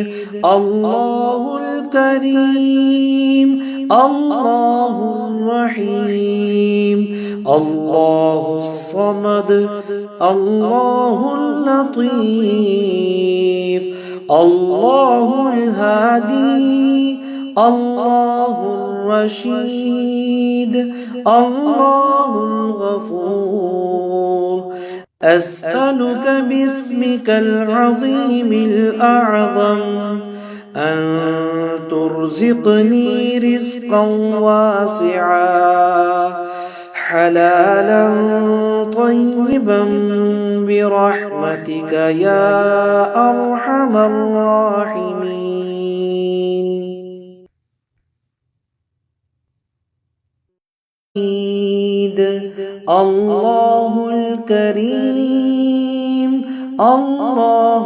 [SPEAKER 1] الله الكريم الله الرحيم الله الصمد الله اللطيف الله الهادي الله الرشيد الله الغفور أسألك باسمك العظيم الأعظم أن ترزقني رزقا واسعا حلالا طيبا برحمتك يا أرحم الراحمين. الله الكريم الله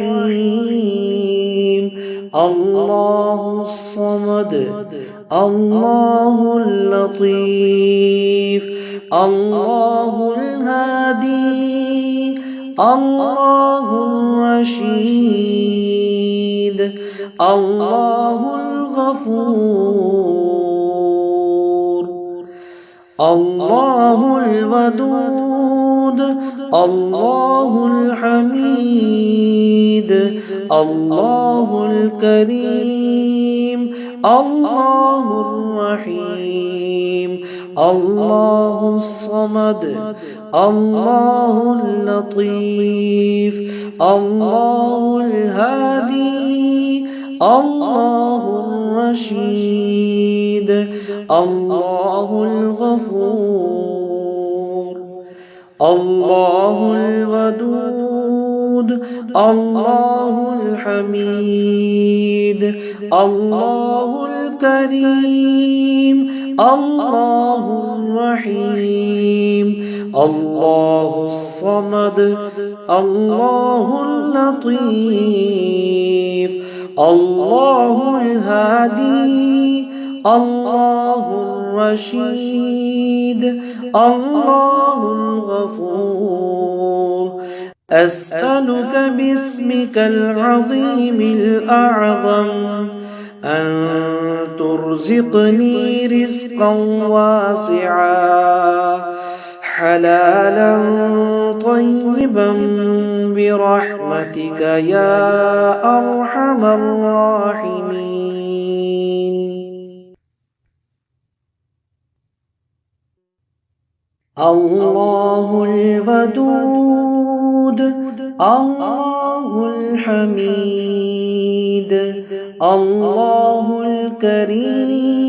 [SPEAKER 1] الرحيم الله الصمد الله اللطيف الله الهادي الله الرشيد الله الغفور الله الودود الله الحميد الله الكريم الله الرحيم الله الصمد الله اللطيف الله الهادي الله الرشيد الله الغفور الله الودود الله الحميد الله الكريم الله الرحيم الله الصمد الله اللطيف الله الهادي الله الرشيد الله الغفور أسألك باسمك العظيم الأعظم أن ترزقني رزقا واسعا حلالا طيبا برحمتك يا أرحم الراحمين. الله الودود الله الحميد الله الكريم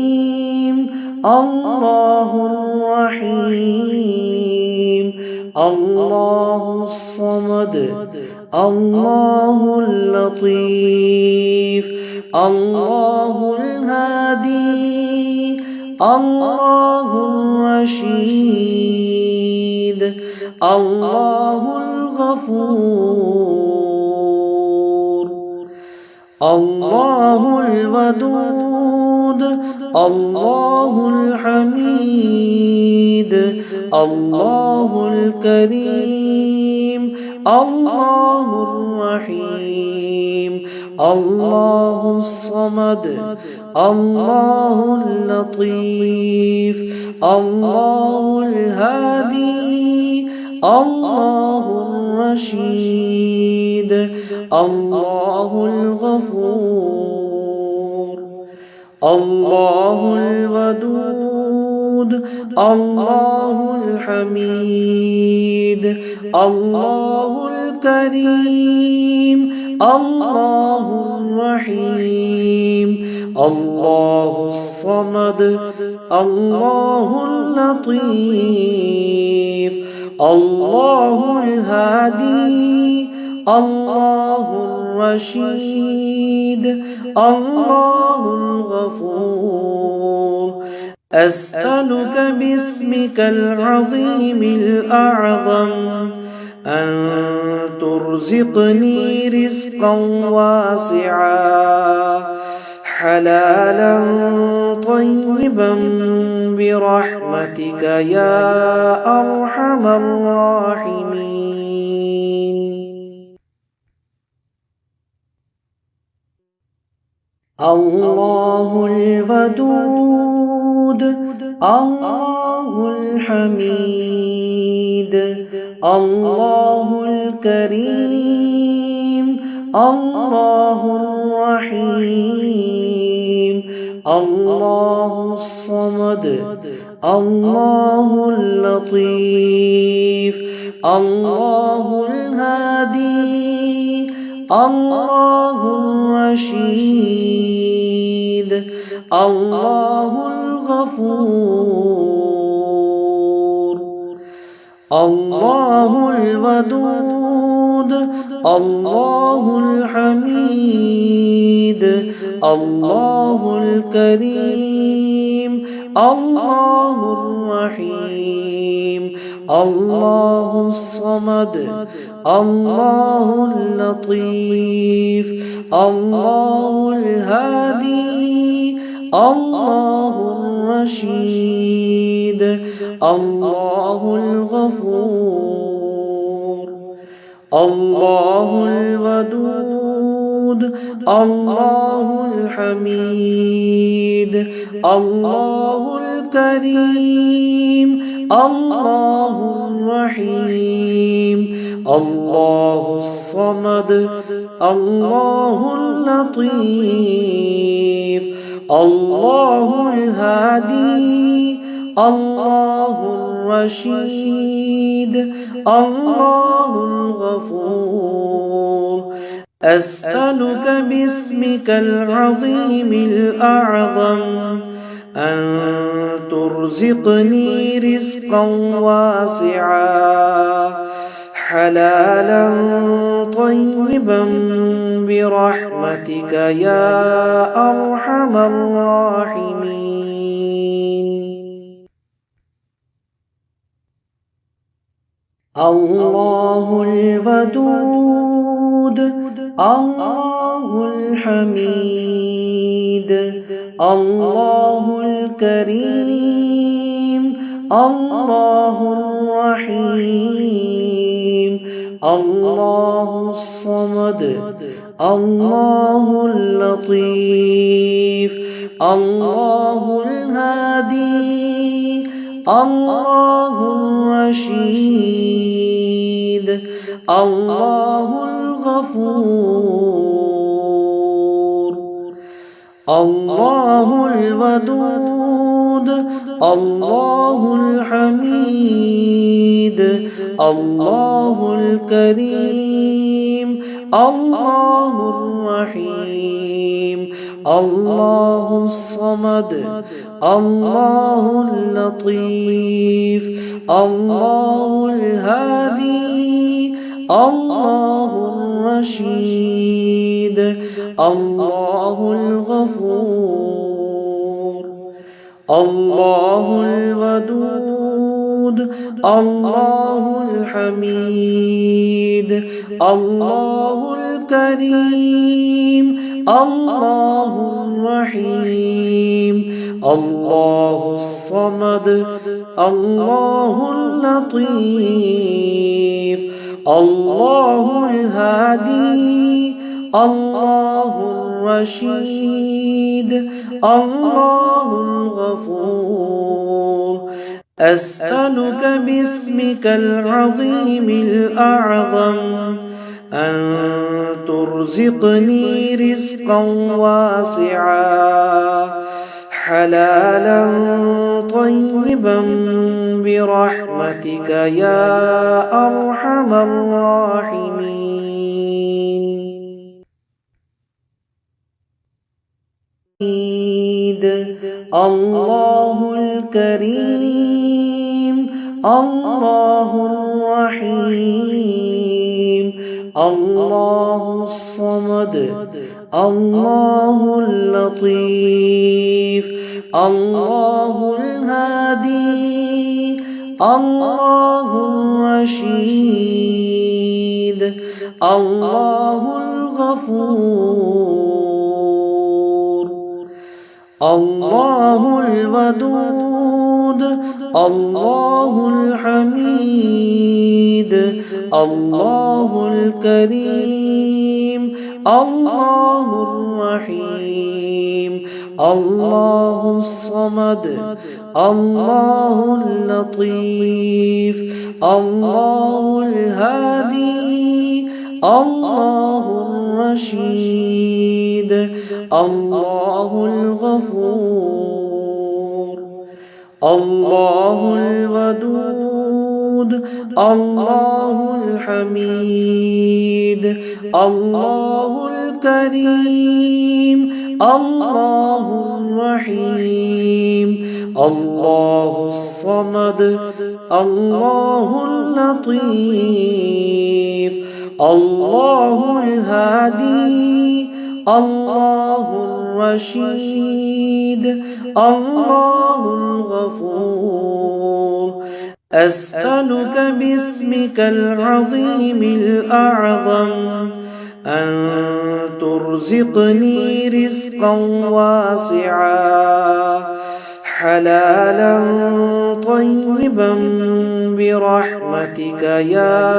[SPEAKER 1] الله الرحيم الله الصمد الله اللطيف الله الهادي الله الرشيد الله الغفور الله الودود الله الحميد الله الكريم الله الرحيم الله الصمد الله اللطيف الله الهادي الله الرشيد الله الغفور الله الودود الله الحميد الله الكريم الله الرحيم الله الصمد الله اللطيف الله الهادي الله الرشيد الله الغفور أسألك باسمك العظيم الأعظم أن ترزقني رزقا واسعا حلالا طيبا برحمتك يا أرحم الراحمين. الله الودود الله الحميد الله الكريم الله الرحيم الله الصمد الله اللطيف الله الهادي الله الرشيد الله الغفور الله الودود الله الحميد الله الكريم الله الرحيم الله الصمد الله اللطيف الله الهادي الله الرشيد الله الغفور الله الودود الله الحميد الله الكريم الله الرحيم الله الصمد الله اللطيف الله الهادي الله الرشيد الله الغفور أسألك باسمك العظيم الأعظم أن ترزقني رزقا واسعا حلالا طيبا برحمتك يا أرحم الراحمين. الله الودود الله الحميد الله الكريم الله الرحيم الله الصمد الله اللطيف الله الهادي الله الرشيد الله الغفور الله الودود الله الحميد الله الكريم الله الرحيم الله الصمد الله اللطيف الله الهادي الله الرشيد الله الغفور الله الودود الله الحميد الله الكريم الله الرحيم الله الصمد الله اللطيف الله الهادي الله الرشيد الله الغفور أسألك باسمك العظيم الأعظم أن ترزقني رزقا واسعا حلالا طيبا برحمتك يا أرحم الراحمين. الله الكريم الله الرحيم الله الصمد الله اللطيف الله الهادي الله الرشيد الله الغفور الله الودود الله الحميد الله الكريم الله الرحيم الله الصمد الله اللطيف الله الهادي الله الرشيد الله الغفور الله الودود الله الحميد الله الكريم الله الرحيم الله الصمد الله اللطيف الله الهادي الله الرشيد الله الغفور أسألك باسمك العظيم الأعظم أن ترزقني رزقا واسعا حلالا طيبا برحمتك يا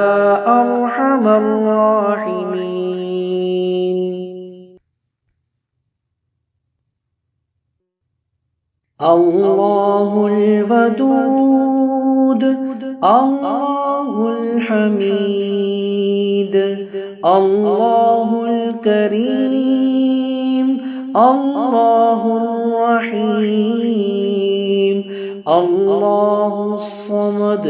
[SPEAKER 1] أرحم الراحمين. الله الودود الله الحميد الله الكريم الله الرحيم الله الصمد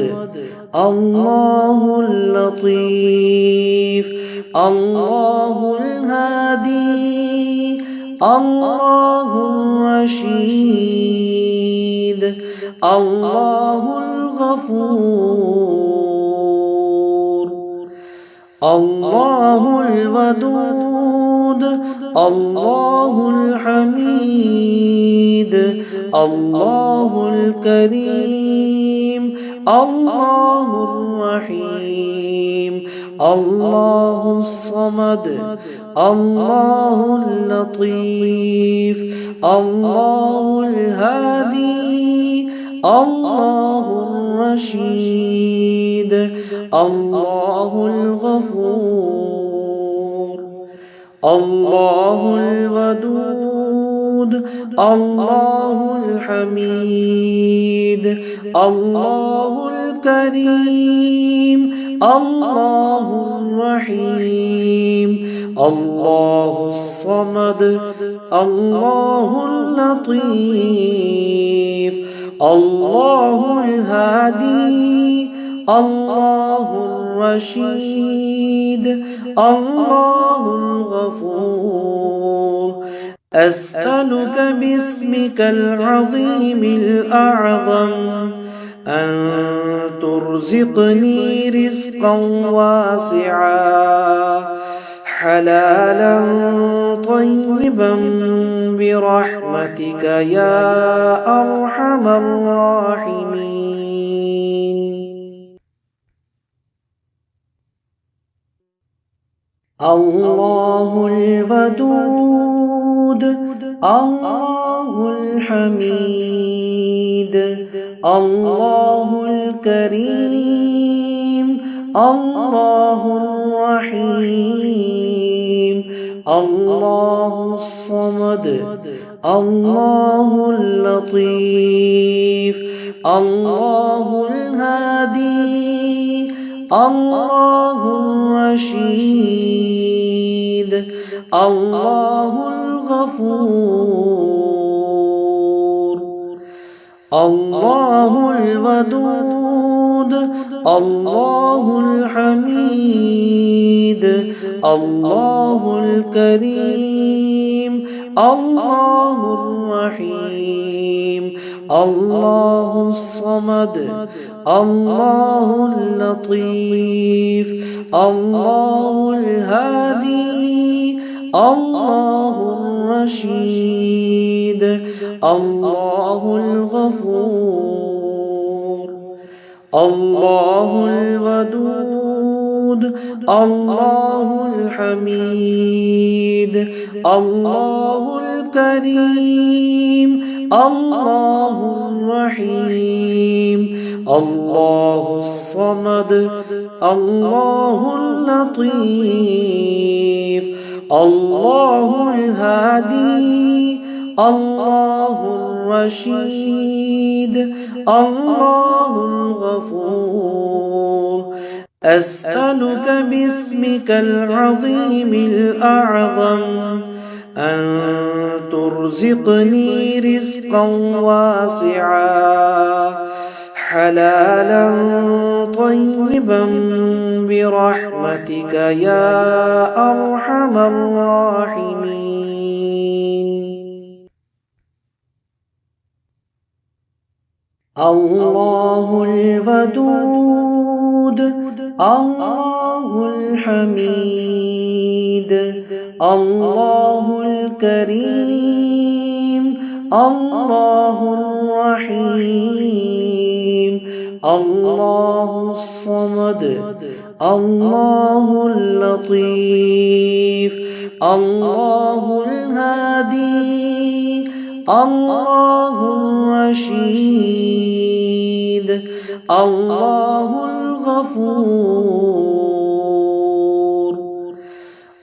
[SPEAKER 1] الله اللطيف الله الهادي الله الرشيد الله الغفور الله الودود الله الحميد الله الكريم الله الرحيم الله الصمد الله اللطيف الله الهادي الله الرشيد الله الغفور الله الودود الله الحميد الله الكريم الله الرحيم الله الصمد الله اللطيف الله الهادي الله الرشيد الله الغفور أسألك باسمك العظيم الأعظم أن ترزقني رزقا واسعا حلالا طيبا برحمتك يا أرحم الراحمين. الله الودود الله الحميد الله الكريم الله الرحيم الله الصمد الله اللطيف الله الهادي الله الرشيد الله الغفور الله الودود الله الحميد الله الكريم الله الرحيم الله الصمد الله اللطيف الله الهادي الله الرشيد الله الغفور الله الودود الله الحميد الله الكريم الله الرحيم الله الصمد الله اللطيف الله الهادي الله الرشيد الله الغفور أسألك باسمك العظيم الأعظم أن ترزقني رزقا واسعا حلالا طيبا برحمتك يا أرحم الراحمين. الله الودود الله الحميد الله الكريم الله الرحيم الله الصمد الله اللطيف الله الهادي الله الرشيد الله الغفور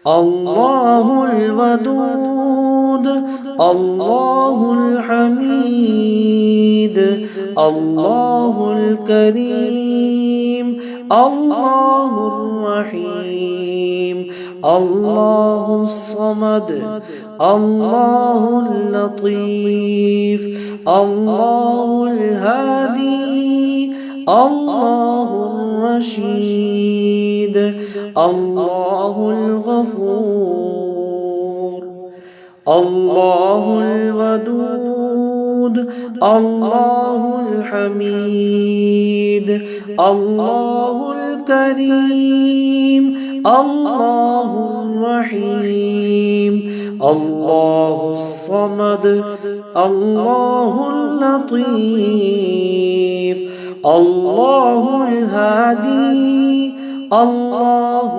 [SPEAKER 1] الله الودود الله الحميد الله الكريم الله الرحيم الله الصمد الله اللطيف الله الهادي الله الرشيد الله الغفور الله الودود الله الحميد الله الكريم الله الرحيم الله الصمد الله اللطيف الله الهادي الله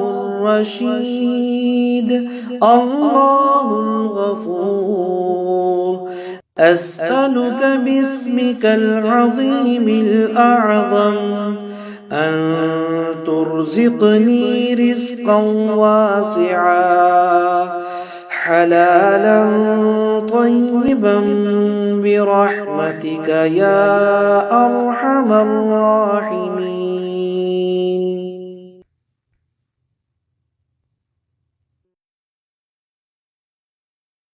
[SPEAKER 1] الرشيد الله الغفور أسألك باسمك العظيم الأعظم أن ترزقني رزقا واسعا حلالا طيبا برحمتك يا أرحم الراحمين.